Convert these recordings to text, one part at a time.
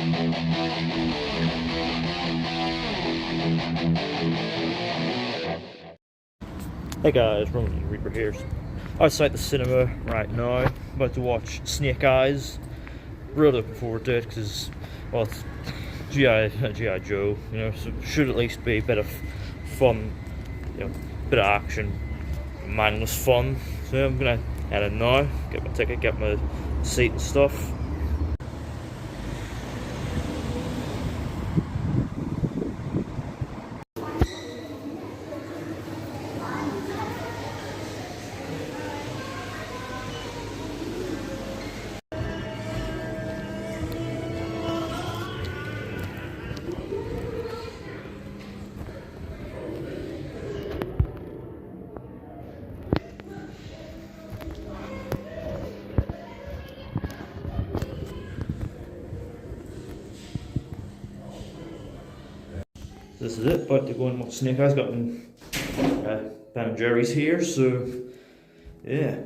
Hey guys, Roman Reaper here. Outside the cinema right now, about to watch Snake Eyes. Really looking forward to it because, well, it's G.I. Joe, you know, so it should at least be a bit of fun, you know, bit of action, mindless fun. So I'm gonna head in now, get my ticket, get my seat and stuff. This is it, about to go and watch Snake Eyes. Got Ben and Jerry's here, so yeah.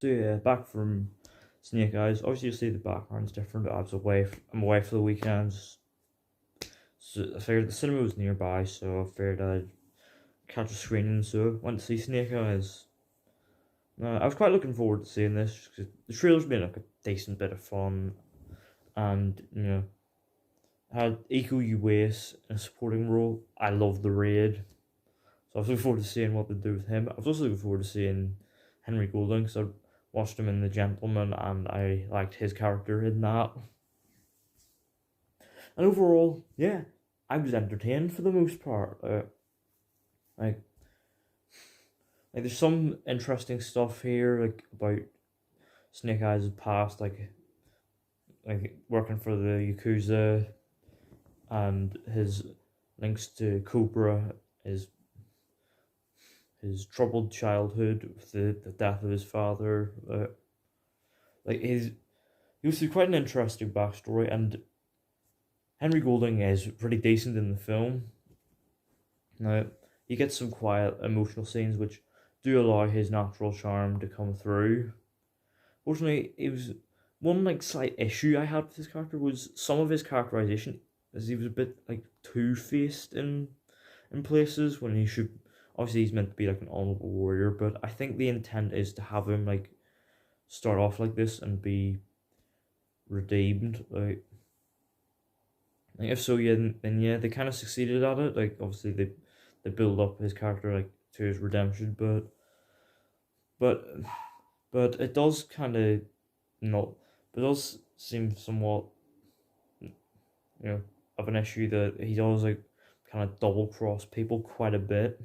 So yeah, back from Snake Eyes. Obviously, you see the background's different, but I'm away for the weekends. So I figured the cinema was nearby, so I figured I'd catch a screening. So went to see Snake Eyes. I was quite looking forward to seeing this because the trailer's been like a decent bit of fun, and you know, had Iko Uwais in a supporting role. I love the Raid, so I was looking forward to seeing what they do with him. I was also looking forward to seeing Henry Golding because I watched him in The Gentleman and I liked his character in that. And overall, yeah, I was entertained for the most part. Like, there's some interesting stuff here, like about Snake Eyes' past, like working for the Yakuza, and his links to Cobra, his troubled childhood with the death of his father. He goes through quite an interesting backstory, and Henry Golding is pretty decent in the film. Now, you get some quiet, emotional scenes which do allow his natural charm to come through. Fortunately, it was one like slight issue I had with his character was some of his characterization, as he was a bit like two-faced in places when he should. Obviously, he's meant to be like an honorable warrior, but I think the intent is to have him like start off like this and be redeemed. Like if so, yeah, then yeah, they kind of succeeded at it. Like obviously they build up his character like to his redemption, but but it does kind of not. But it does seem somewhat, you know, of an issue that he does like kind of double cross people quite a bit.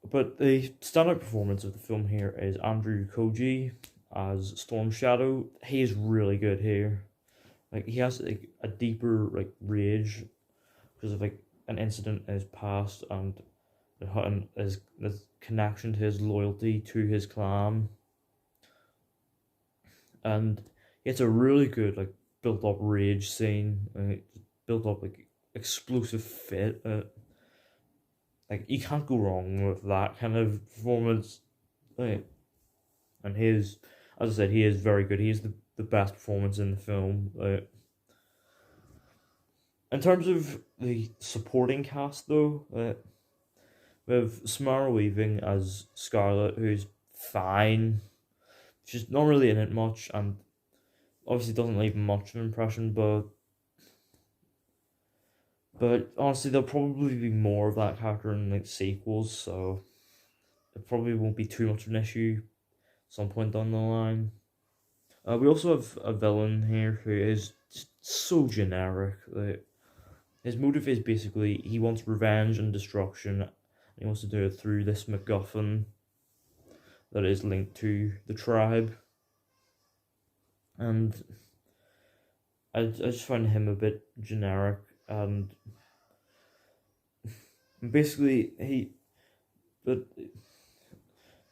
But the standout performance of the film here is Andrew Koji as Storm Shadow. He is really good here. Like he has like a deeper like rage because of like an incident in his past and his connection to his loyalty to his clan, and it's a really good like built up rage scene, built up like explosive fit. Like you can't go wrong with that kind of performance. Like, and his, as I said, he is very good. He is the best performance in the film. In terms of the supporting cast, though, we have Samara Weaving as Scarlet, who's fine. She's not really in it much, and obviously doesn't leave much of an impression. But honestly, there'll probably be more of that character in like sequels, so it probably won't be too much of an issue some point down the line. We also have a villain here who is just so generic. Like, his motive is basically he wants revenge and destruction. And he wants to do it through this MacGuffin that is linked to the tribe. And I just find him a bit generic, and And basically, but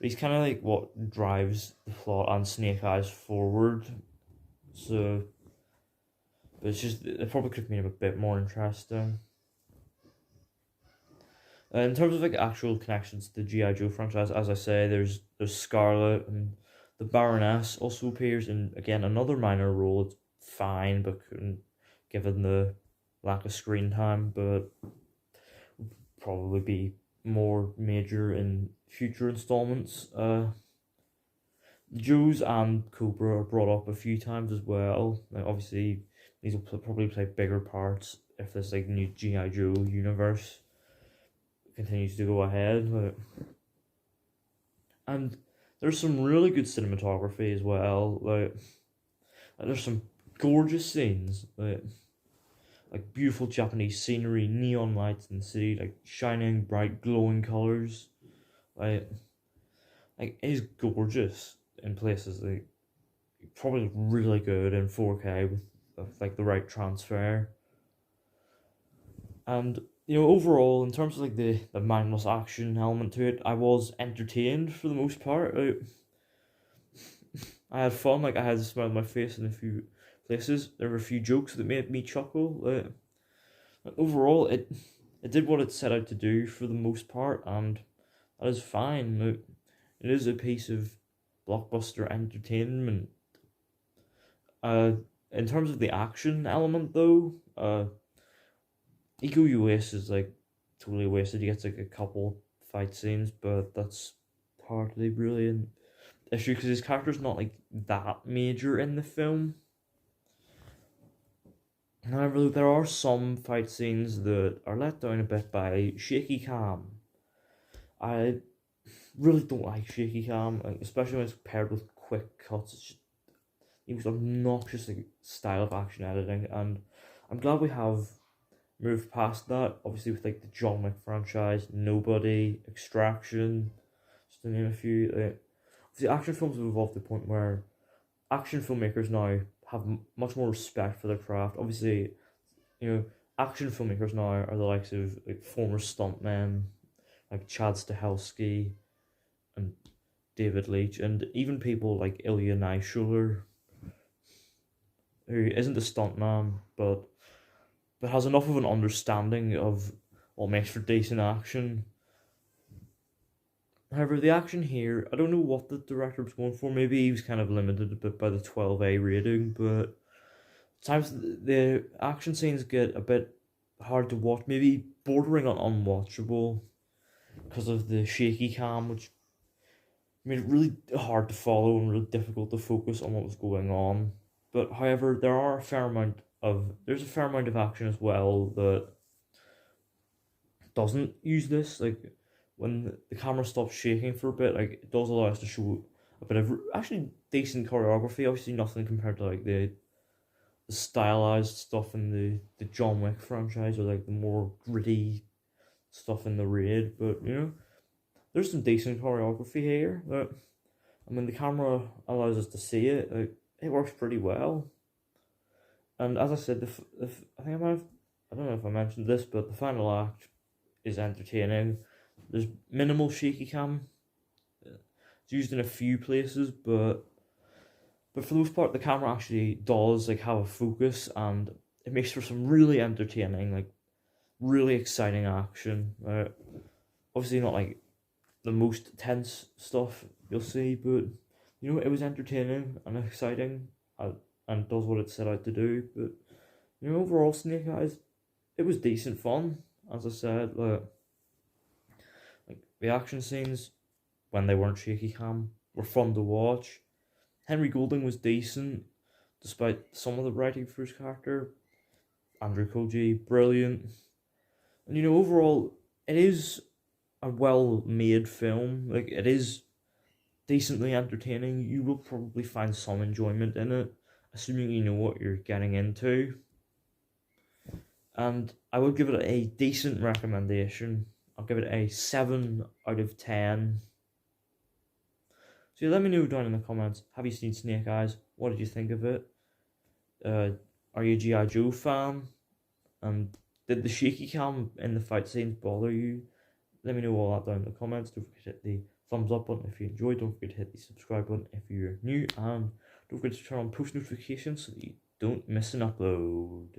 he's kind of like what drives the plot and Snake Eyes forward. So, but it's just it probably could have made it a bit more interesting. In terms of like actual connections to the GI Joe franchise, as I say, there's Scarlet and the Baroness also appears in again another minor role. It's fine, but couldn't given the lack of screen time, but probably be more major in future installments. Joes and Cobra are brought up a few times as well. Like obviously, these will probably play bigger parts if this like new GI Joe universe continues to go ahead. And there's some really good cinematography as well. There's some gorgeous scenes. Like beautiful Japanese scenery, neon lights in the city, like shining bright glowing colors. Like like it is gorgeous in places. Like probably really good in 4K with like the right transfer. And overall, in terms of like the mindless action element to it, I was entertained for the most part. I had fun. Like I had a smile on my face in a few places. There were a few jokes that made me chuckle. Overall, it did what it set out to do for the most part, and that is fine. It is a piece of blockbuster entertainment. Uh, in terms of the action element, though, Iko Uwais is like totally wasted. He gets like a couple fight scenes, but that's partly brilliant issue because his character's not like that major in the film. However, there are some fight scenes that are let down a bit by shaky cam. I really don't like shaky cam, like, especially when it's paired with quick cuts. It's just, it was obnoxious like, style of action editing, and I'm glad we have moved past that. Obviously, with like the John Wick franchise, Nobody, Extraction, just to name a few. The action films have evolved to the point where action filmmakers now have much more respect for their craft. Obviously, action filmmakers now are the likes of like former stuntmen like Chad Stahelski and David Leitch, and even people like Ilya Naishuller, who isn't a stuntman but has enough of an understanding of what makes for decent action. However, the action here, I don't know what the director was going for. Maybe he was kind of limited a bit by the 12A rating, but times the action scenes get a bit hard to watch, maybe bordering on unwatchable because of the shaky cam, which made it really hard to follow and really difficult to focus on what was going on. But however, there's a fair amount of action as well that doesn't use this. Like when the camera stops shaking for a bit, like it does allow us to show a bit of actually decent choreography. Obviously, nothing compared to like the stylized stuff in the John Wick franchise or like the more gritty stuff in the Raid. But there's some decent choreography here. But I mean, the camera allows us to see it. Like, it works pretty well. And as I said, I think I don't know if I mentioned this, but the final act is entertaining. There's minimal shaky cam. It's used in a few places, but for the most part, the camera actually does like have a focus, and it makes for some really entertaining, like really exciting action. Obviously, not like the most tense stuff you'll see, but it was entertaining and exciting, and does what it set out to do. But overall, Snake Eyes, it was decent fun. As I said, like the action scenes when they weren't shaky cam were fun to watch. Henry Golding was decent, despite some of the writing for his character. Andrew Koji, brilliant. And overall, it is a well-made film. Like, it is decently entertaining. You will probably find some enjoyment in it, assuming you know what you're getting into. And I would give it a decent recommendation. I'll give it a 7 out of 10. So let me know down in the comments, have you seen Snake Eyes? What did you think of it? Are you a G.I. Joe fan? And Did the shaky cam in the fight scenes bother you? Let me know all that down in the comments. Don't forget to hit the thumbs up button if you enjoyed. Don't forget to hit the subscribe button if you're new. And don't forget to turn on post notifications so that you don't miss an upload.